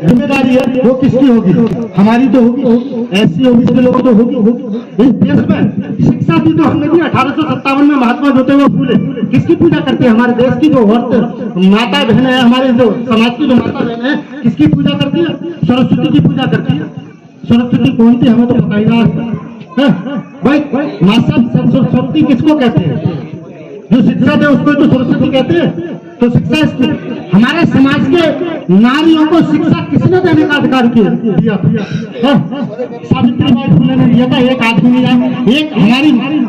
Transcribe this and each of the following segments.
जिम्मेदारी है वो किसकी होगी? हमारी तो होगी, एससी ओबीसी के लोगों तो होगी। इस देश में शिक्षा दी तो हमने दी 1857 में महात्मा ज्योतिबा फूले। किसकी पूजा करते हैं? हमारे देश की जो औरत माता बहन है, हमारे जो समाज की जो माता बहन है, किसकी पूजा करती है? सरस्वती की पूजा करती है। सरस्वती कौन थी हमें तो पता ही ना भाई। माता सरस्वती किसको कहते हैं? जो शिक्षा दे उसको तो सरस्वती कहते हैं। तो शिक्षा हमारे समाज के नारियों को शिक्षा किसने देने का अधिकार दिया? सावित्रीबाई फुले ने दिया था। एक आदमी नहीं जाने, एक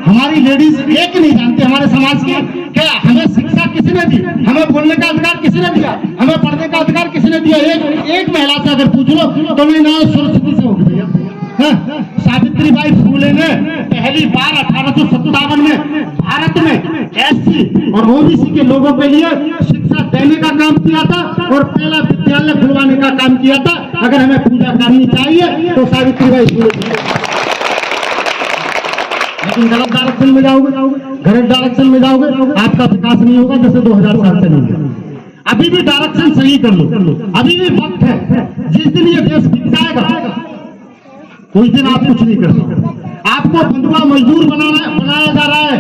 हमारी लेडीज एक नहीं जानते हमारे समाज के क्या हमें शिक्षा किसने दी, हमें बोलने का अधिकार किसने दिया, हमें पढ़ने का अधिकार किसने दिया? एक महिला से अगर पूछ लो तो नहीं ना सरस्वती से होगी भैया। सावित्रीबाई फुले ने पहली बार 1857 में भारत में एससी और ओबीसी के लोगों के लिए शिक्षा देने का काम किया था और पहला विद्यालय खुलवाने का काम किया था। अगर हमें पूजा करनी चाहिए तो सावित्रीबाई फुले। लेकिन गलत डायरेक्शन में जाओगे, गलत डायरेक्शन में जाओगे, आपका विकास नहीं होगा जैसे 2000 साल से नहीं है। अभी भी डायरेक्शन सही कर लो, अभी भी वक्त है। जिस दिन ये देश बिक जाएगा उस दिन आप कुछ नहीं कर सकते। आपको बंधुआ मजदूर बनाया जा रहा है।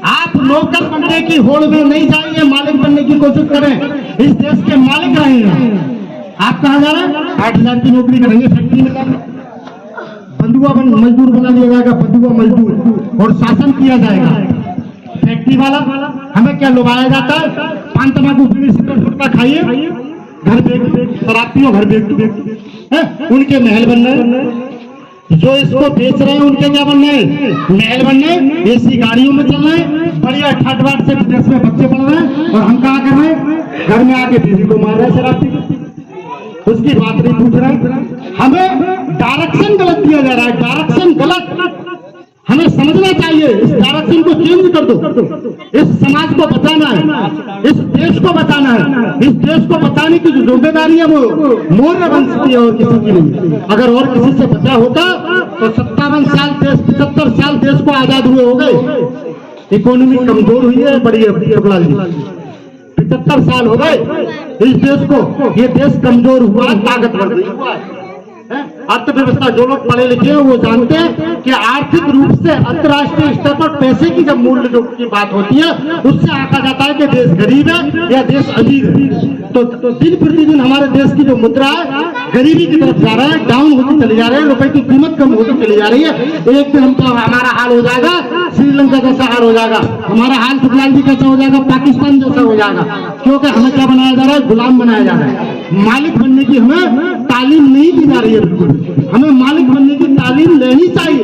आप नौकर बनने की होड़ में नहीं जाएंगे, मालिक बनने की कोशिश करें। इस देश के मालिक रहेंगे। आप कहाँ जा रहे हैं? 8,000 की नौकरी करेंगे फैक्ट्री में, बंधुआ मजदूर बना दिया जाएगा, बंधुआ मजदूर, और शासन किया जाएगा। फैक्ट्री वाला हमें क्या लुभाया जाता है? पान तम्बाकू बीड़ी सिगरेट गुटखा खाइए, घर बेच शराब पियो, घर बेच उनके महल बन रहे। जो इसको बेच रहे हैं उनके क्या बनना है? महल बनना है, एसी गाड़ियों में चल रहे हैं, बढ़िया ठाट बाट से विदेश में बच्चे पढ़ रहे हैं, और हम कहा कर रहे हैं? घर में आके बीवी को मार रहे हैं शराब पी। उसकी बात नहीं पूछ रहे। हमें डायरेक्शन गलत दिया जा रहा है, डायरेक्शन गलत। हमें समझना चाहिए, इस डायरेक्शन को चेंज कर दो। इस समाज को बचाना है, इस देश को बचाना है। इस देश को बचाने की जो जिम्मेदारी है वो मौर्य वंश की है और किसी की नहीं। अगर और किसी से बचा होता तो 57 साल देश, 75 साल देश को आजाद हुए हो गए। इकोनॉमी कमजोर हुई है बड़ी 75 साल हो गए इस देश को। ये देश कमजोर हुआ, ताकतवर नहीं हुआ। अर्थव्यवस्था जो लोग पढ़े लिखे हैं वो जानते हैं कि आर्थिक रूप से अंतर्राष्ट्रीय स्तर पर पैसे की जब मूल्य जो की बात होती है उससे आंका जाता है कि देश गरीब है या देश अमीर है। तो दिन प्रतिदिन हमारे देश की जो मुद्रा है गरीबी की तरफ जा रहा है, डाउन होती चली जा रही है, रुपए की कीमत कम होती चली जा रही है। एक दिन हमको हमारा हाल हो जाएगा श्रीलंका जैसा हाल हो जाएगा, हमारा हाल सुखलाल जी कैसा हो जाएगा, पाकिस्तान जैसा हो जाएगा। क्योंकि हमें क्या बनाया जा रहा है? गुलाम बनाया जा रहा है। मालिक बनने की हमें तालीम नहीं दी जा रही है। बिल्कुल हमें मालिक बनने की तालीम लेनी चाहिए।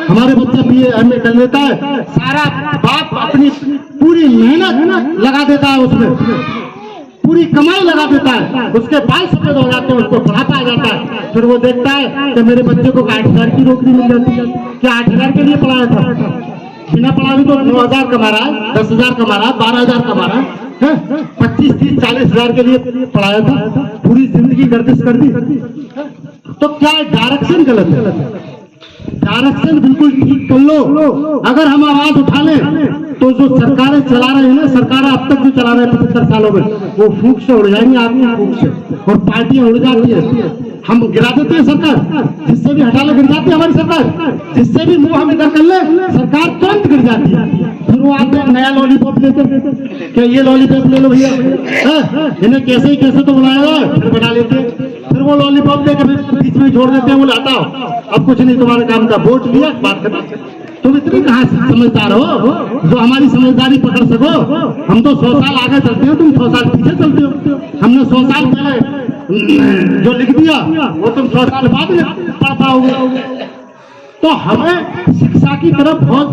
हमारे बच्चा BA MA कर लेता है, सारा बाप अपनी पूरी मेहनत लगा देता है, उसमें पूरी कमाई लगा देता है, उसके बाल सफेद हो जाते हैं, उसको पढ़ाता जाता है। फिर वो देखता है कि मेरे बच्चे को 8,000 की नौकरी मिल जाती है। क्या 8,000 के लिए पढ़ाया था? बिना पढ़ा भी तो 9,000 कमा रहा है, 10,000 कमा रहा है, 12,000 कमा रहा है, 25, 30, 40,000 के लिए पढ़ाया था, पूरी जिंदगी गर्दिश कर दी। तो क्या डायरेक्शन गलत है? डायरेक्शन बिल्कुल ठीक कर लो। अगर हम आवाज उठा लें तो जो सरकारें चला रहे हैं ना, सरकारें अब तक जो चला रहे हैं 75 सालों में, वो फूंक से उड़ जाएंगे, आपकी फूंक से, और पार्टियां उड़ जाती है। हम गिरा देते हैं सरकार, जिससे भी हटा ले गिर जाती है हमारी सरकार, जिससे भी मुंह हम इधर कर ले सरकार तुरंत गिर जाती है। फिर वो आते हैं नया लॉलीपॉप लेते हैं कि ये लॉलीपॉप ले लो भैया, इन्हें कैसे ही कैसे तो बनाया, फिर बना लेते हैं। फिर वो लॉलीपॉप लेकर बीच में छोड़ देते हैं, बोले हटाओ अब कुछ नहीं तुम्हारे काम का, वोट लिया बात करना। तुम इतनी कहाँ समझदार हो जो हमारी समझदारी पकड़ सको? हम तो 100 साल आगे चलते हैं, तुम 100 साल पीछे चलते हो। हमने 100 साल पहले जो लिख दिया वो तुम 100 साल बाद में पढ़ पाओगे। तो हमें शिक्षा की तरफ बहुत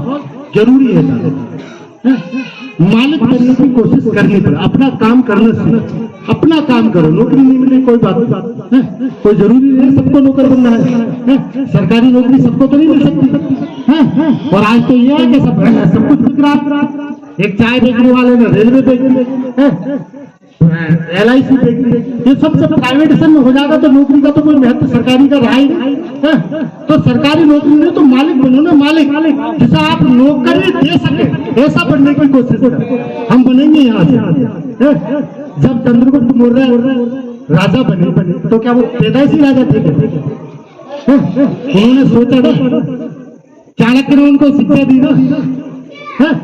जरूरी है। मालिक बनने की कोशिश करनी पड़े, अपना काम करने से। अपना काम करो, नौकरी नहीं मिले कोई बात नहीं, कोई जरूरी नहीं सबको नौकर बनना है। सरकारी नौकरी सबको तो नहीं मिल सकती। और आज तो ये है कि सब कुछ बिक रहा। एक चाय बेचने वाले ने रेलवे बेचने, LIC बेचने, ये सब प्राइवेटेशन में हो जाएगा तो नौकरी का तो कोई महत्व सरकारी का रहा ही नहीं। तो सरकारी नौकरी में तो मालिक बनो ना, मालिक जिसे आप नौकरी दे सके ऐसा बनने की कोशिश करें। हम बनेंगे यहाँ से। जब चंद्रगुप्त मौर्य राजा बने तो क्या वो पैदाइशी राजा थे क्या? उन्होंने सोचा ना, चाणक्य ने उनको शिक्षा दी ना,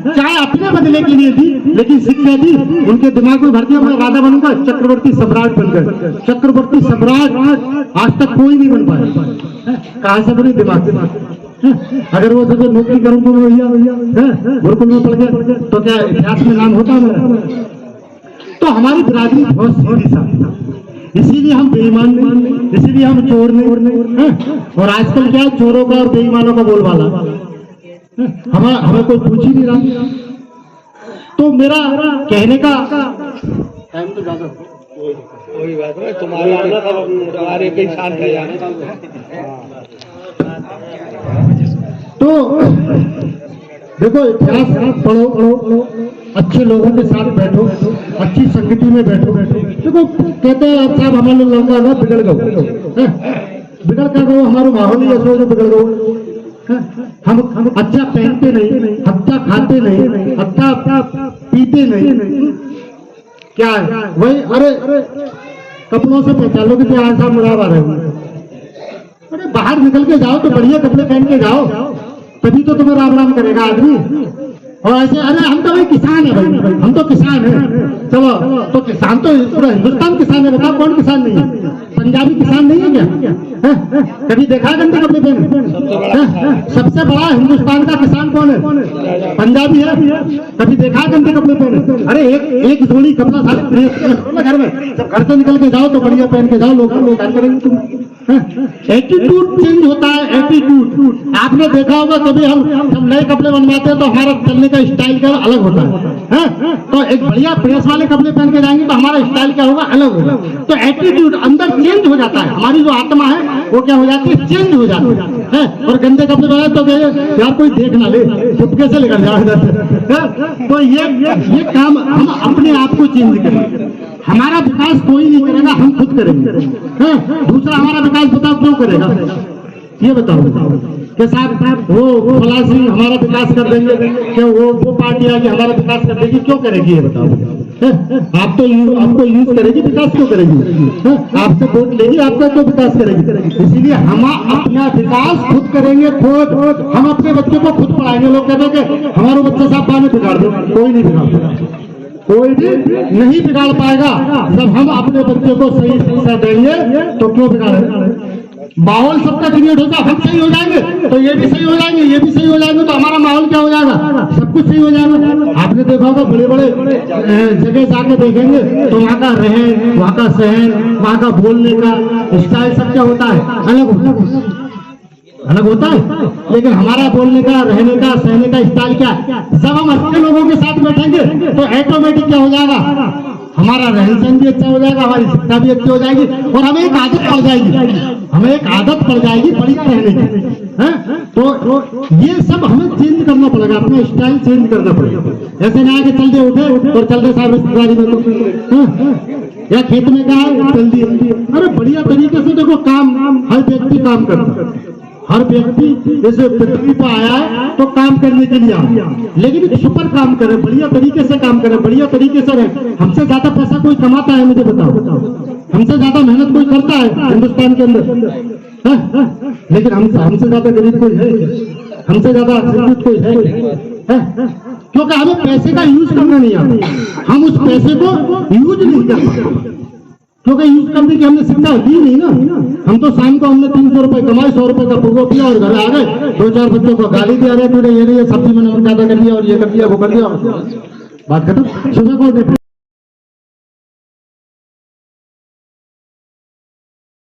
चाहे अपने बदले के लिए दी, लेकिन शिक्षा दी, उनके दिमाग में भर दिया मैं राजा बनूंगा, चक्रवर्ती सम्राट बनकर। चक्रवर्ती सम्राट आज तक कोई नहीं बन पाया। कहां से बने? दिमाग से। अगर वो जब नौकरी करूं तो भैया गुरुकुल में पढ़ गया तो क्या इतिहास में नाम होता है? तो हमारी बिरादरी बहुत सीधी साधी, इसीलिए हम बेईमान नहीं, इसीलिए हम चोर नहीं। और आजकल क्या चोरों का और बेईमानों का बोलबाला, हमें कोई पूछ ही नहीं रहा। तो मेरा कहने का टाइम तो ज्यादा कोई बात नहीं, तुम्हारे पे शांत है जाने। तो देखो इतिहास पढ़ो, अच्छे लोगों के साथ बैठो, अच्छी संगति में बैठो। देखो कहते हैं साहब हमारे लड़का ना बिगड़ गए, बिगड़ कर गए, हमारा माहौल ही ऐसा बिगड़ गए। हम अच्छा पहनते नहीं, अच्छा खाते नहीं, अच्छा पीते नहीं, क्या है वही? अरे कपड़ों से पहचान लो कि आज साहब मुराद आ रहे हैं। अरे बाहर निकल के जाओ तो बढ़िया कपड़े पहन के जाओ, तभी तो तुम्हें राम राम करेगा आदमी। और ऐसे अरे हम तो भाई किसान है, भाई हम तो किसान है, चलो तो किसान तो पूरा हिंदुस्तान किसान है, बताओ कौन किसान नहीं है? पंजाबी किसान नहीं है क्या? कभी देखा गंदे कपड़े पहने? सबसे बड़ा हिंदुस्तान का किसान कौन है? पंजाबी है। कभी देखा गंदे कपड़े पहने? अरे एक जोड़ी कपड़ा सारे घर में, जब घर से निकल के जाओ तो बढ़िया पहन के जाओ, लोग क्या करेंगे तुम? एटीट्यूड चेंज होता है, एटीट्यूड। आपने देखा होगा कभी हम जब नए कपड़े बनवाते हैं तो हमारा चलने का स्टाइल क्या अलग होता है। तो एक बढ़िया प्रेस वाले कपड़े पहन के जाएंगे तो हमारा स्टाइल क्या होगा? अलग होगा। तो एटीट्यूड अंदर चेंज हो जाता है, हमारी जो आत्मा है वो क्या हो जाती है? चेंज हो जाती है। और गंदे कपड़े बनाए तो यार कोई देख ना ले, चुपके से लेकर जाए। तो ये काम हम अपने आप को चेंज करेंगे। हमारा विकास कोई नहीं करेगा, हम खुद करेंगे। दूसरा हमारा विकास बताओ क्यों करेगा? ये बताओ कि साहब वो फला सिंह हमारा विकास कर देंगे, क्या वो पार्टी आगे हमारा विकास कर देगी? क्यों करेगी ये बताओ? आपको यूज करेगी, विकास क्यों करेगी? आपसे वोट लेगी, आपका क्यों विकास करेगी? इसीलिए हम अपना विकास खुद करेंगे, खुद हम अपने बच्चों को खुद पढ़ाएंगे। लोग कहते हैं कि हमारे बच्चे साहब बाद में बिगाड़ दो, कोई नहीं बिगाड़ता, कोई भी नहीं बिगाड़ पाएगा। जब हम अपने बच्चे को सही शिक्षा देंगे तो क्यों बिगाड़ेंगे? माहौल सबका क्रिएट होगा, हम सही हो जाएंगे तो ये भी सही हो जाएंगे, ये भी सही हो जाएंगे, तो हमारा माहौल क्या हो जाएगा? सब कुछ सही हो जाएगा। आपने देखा होगा बड़े बड़े जगह जाके देखेंगे तो वहाँ का रहन, वहाँ का सहन, वहाँ का बोलने का स्टाइल सब क्या होता है? अलग होता है। लेकिन हमारा बोलने का, रहने का, सहने का स्टाइल क्या है? जब हम अच्छे लोगों के साथ बैठेंगे तो ऑटोमेटिक क्या हो जाएगा? हमारा रहन सहन भी अच्छा हो जाएगा, हमारी शिक्षा भी अच्छी हो जाएगी, और हमें एक आदत पड़ जाएगी, हमें एक आदत पड़ जाएगी बड़ी रहने की। तो ये सब हमें चेंज करना पड़ेगा, अपना स्टाइल चेंज करना पड़ेगा। ऐसे ना आके चलते उठे और चलते साहब रिश्तेदारी में या खेत में गए चल दिए। अरे बढ़िया तरीके से देखो, काम हर व्यक्ति काम करता है, हर व्यक्ति जैसे पृथ्वी पर आया है तो काम करने के लिए आया, लेकिन सुपर काम करे, बढ़िया तरीके से काम करे, बढ़िया तरीके से रहे। हमसे ज्यादा पैसा कोई कमाता है? मुझे बताओ, हमसे ज्यादा मेहनत कोई करता है हिंदुस्तान के अंदर? लेकिन हमसे ज्यादा गरीब कोई है? हमसे ज्यादा शिक्षित कोई है? क्योंकि हमें पैसे का यूज करना नहीं आता, हम उस पैसे को यूज नहीं कर पाते, क्योंकि यूज करने की हमने शिक्षा दी नहीं ना। हम तो शाम को हमने 300 रुपए कमाए, 100 रुपए का पुगो पिया और घर आ गए, 2-4 बच्चों को गाली दिया, रहे तूने ये सब्जी में नमक ज्यादा कर दिया और ये कर दिया, वो कर दिया, बात खत्म। सुबह को